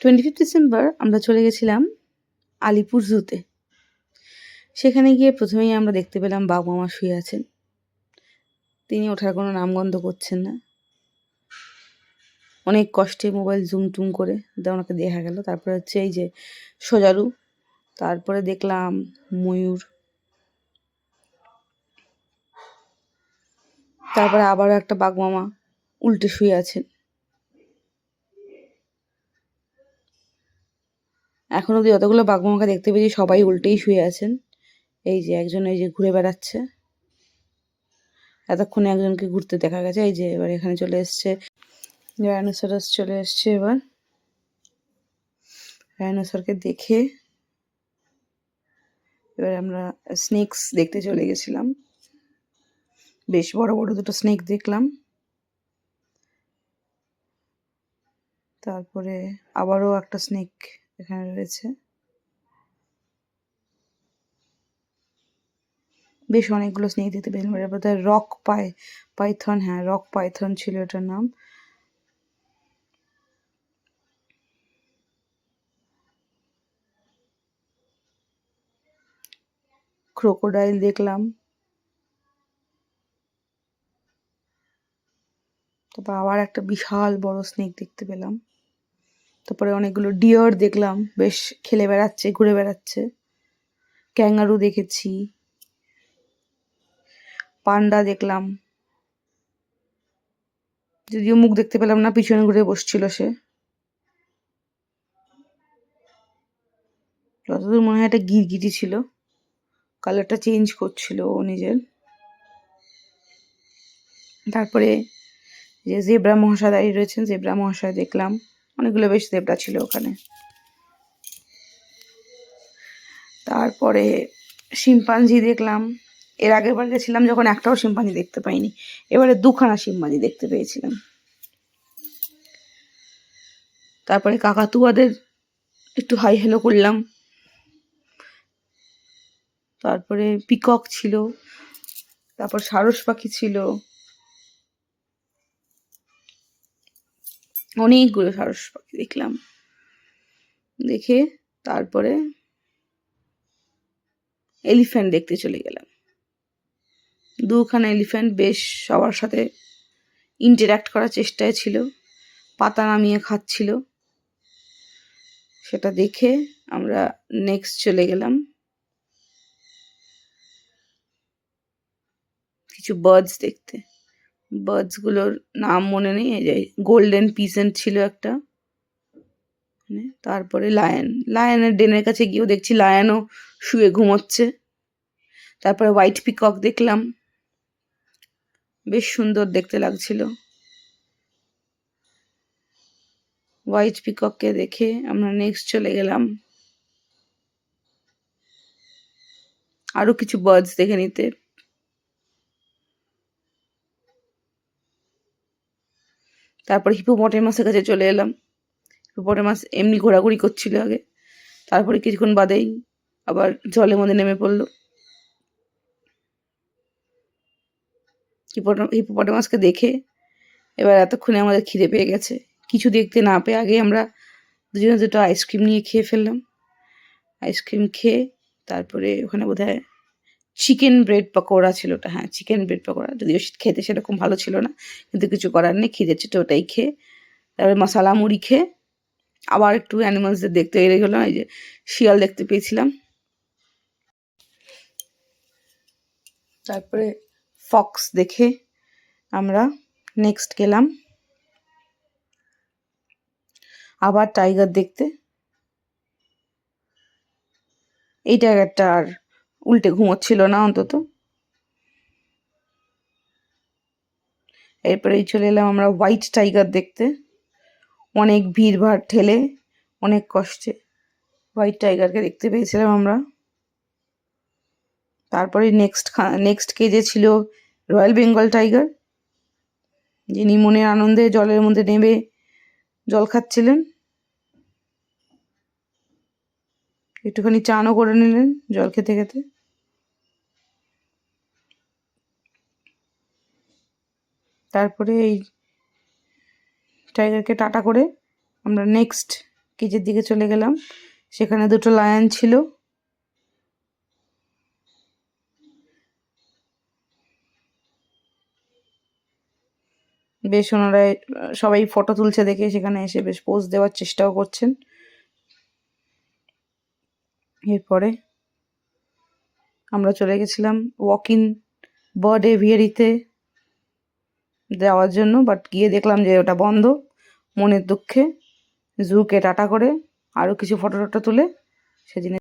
25 December আমরা চলে গেছিলাম আলিপুর জুতে। সেখানে গিয়ে প্রথমেই আমরা দেখতে পেলাম বাঘ মামা শুয়ে আছেন। তিনি ওঠার কোনো নামগন্ধ করছেন না। অনেক কষ্টে মোবাইল জুম টুম করে ওনাকে দেখা গেল। তারপরে হচ্ছে এই যে সোজারু, তারপরে দেখলাম ময়ূর, তারপরে আবারও একটা বাঘ মামা উল্টে শুয়ে আছেন। এখন অব্দি যতগুলো বাঘ মামাকে দেখতে পেয়েছি সবাই উল্টেই শুয়ে আছেন। এই যে একজন এই যে ঘুরে বেড়াচ্ছে, এতক্ষণে একজনকে ঘুরতে দেখা গেছে। এই যে এবার এখানে চলে এসছে রাইনোসরাস, চলে এসছে। এবার রাইনোসরকে দেখে এবার আমরা স্নেকস দেখতে চলে গেছিলাম। বেশ বড় বড় দুটো স্নেক দেখলাম। তারপরে আবারও একটা স্নেক এখানে রয়েছে। বেশ অনেকগুলো স্নেক দেখতে পেলাম। এবার বোধহয় রক পাইথন, হ্যাঁ রক পাইথন ছিল এটার নাম। ক্রোকোডাইল দেখলাম। তারপর আবার একটা বিশাল বড় স্নেক দেখতে পেলাম। তারপরে অনেকগুলো ডিয়ার দেখলাম, বেশ খেলে বেড়াচ্ছে, ঘুরে বেড়াচ্ছে। ক্যাঙ্গারু দেখেছি, পান্ডা দেখলাম, যদিও মুখ দেখতে পেলাম না, পিছনে ঘুরে বসছিল সে। যতদূর মনে হয় একটা গিরগিটি ছিল, কালারটা চেঞ্জ করছিল ও নিজের। তারপরে যে জেব্রা মহাশয় দাঁড়িয়ে রয়েছেন, জেব্রা মহাশয় দেখলাম। অনেকগুলো বেশ জেব্রা ছিল ওখানে। তারপরে শিম্পাঞ্জি দেখলাম। এর আগের বার গেছিলাম যখন একটাও শিম্পাঞ্জি দেখতে পাইনি, এবারে 2খানা শিম্পাঞ্জি দেখতে পেয়েছিলাম। তারপরে কাকাতুয়াদের একটু হাই হ্যালো করলাম। তারপরে পিকক ছিল, তারপর সারস পাখি ছিল, অনেকগুলো সারস পাখি দেখলাম। দেখে তারপরে এলিফ্যান্ট দেখতে চলে গেলাম। 2খানা এলিফ্যান্ট বেশ সবার সাথে ইন্টারঅ্যাক্ট করার চেষ্টায় ছিল, পাতা নামিয়ে খাচ্ছিল। সেটা দেখে আমরা নেক্সট চলে গেলাম কিছু বার্ডস দেখতে। বার্ডসগুলোর নাম মনে নেই। এই যে গোল্ডেন পিজেন্ট ছিল একটা, তারপরে লায়নের ডেনের কাছে গিয়েও দেখছি লায়নও শুয়ে ঘুমোচ্ছে। তারপরে হোয়াইট পিকক দেখলাম, বেশ সুন্দর দেখতে লাগছিল। হোয়াইট পিকককে দেখে আমরা নেক্সট চলে গেলাম আরো কিছু বার্ডস দেখে নিতে। তারপর হিপোপটেমাসের কাছে চলে এলাম। হিপোপটেমাস এমনি ঘোরাঘুরি করছিল আগে, তারপরে কিছুক্ষণ বাদেই আবার জলের মধ্যে নেমে পড়লো। হিপোপটেমাসকে দেখে এবার এতক্ষণে আমাদের খিদে পেয়ে গেছে। কিছু দেখতে না পেয়ে আগে আমরা দুজনে দুটো আইসক্রিম নিয়ে খেয়ে ফেললাম। আইসক্রিম খেয়ে তারপরে ওখানে বোধহয় চিকেন ব্রেড পকোড়া ছিল ওটা, হ্যাঁ চিকেন ব্রেড পকোড়া, যদিও খেতে সেরকম ভালো ছিল না, কিন্তু কিছু করার নেই, খিদে ছিল ওটাই খেয়ে তারপরে মশলা মুড়ি খেয়ে আবার একটু অ্যানিমালসদের দেখতে এড়ে গেলাম। এই যে শিয়াল দেখতে পেয়েছিলাম। তারপরে ফক্স দেখে আমরা নেক্সট গেলাম আবার টাইগার দেখতে। এই টাইগারটা আর উল্টে ঘুমোচ্ছিল না অন্তত। এরপরেই চলে এলাম আমরা হোয়াইট টাইগার দেখতে। অনেক ভিড়ভাড় ঠেলে অনেক কষ্টে হোয়াইট টাইগারকে দেখতে পেয়েছিলাম আমরা। তারপরে নেক্সট কেজে ছিল রয়্যাল বেঙ্গল টাইগার, যিনি মনের আনন্দে জলের মধ্যে নেমে জল খাচ্ছিলেন, একটুখানি চানও করে নিলেন জল খেতে খেতে। তারপরে এই টাইগারকে টাটা করে আমরা নেক্সট কেজের দিকে চলে গেলাম, সেখানে দুটো লায়ন ছিল। বেশ ওনারা সবাই ফটো তুলছে দেখে সেখানে এসে বেশ পোজ দেওয়ার চেষ্টাও করছেন। এরপরে আমরা চলে গেছিলাম ওয়াক ইন বার্ড এভিয়ারিতে যাওয়ার জন্য, বাট গিয়ে দেখলাম যে ওটা বন্ধ। মনের দুঃখে জুকে টাটা করে আরও কিছু ফটো টটো তুলে সেদিনে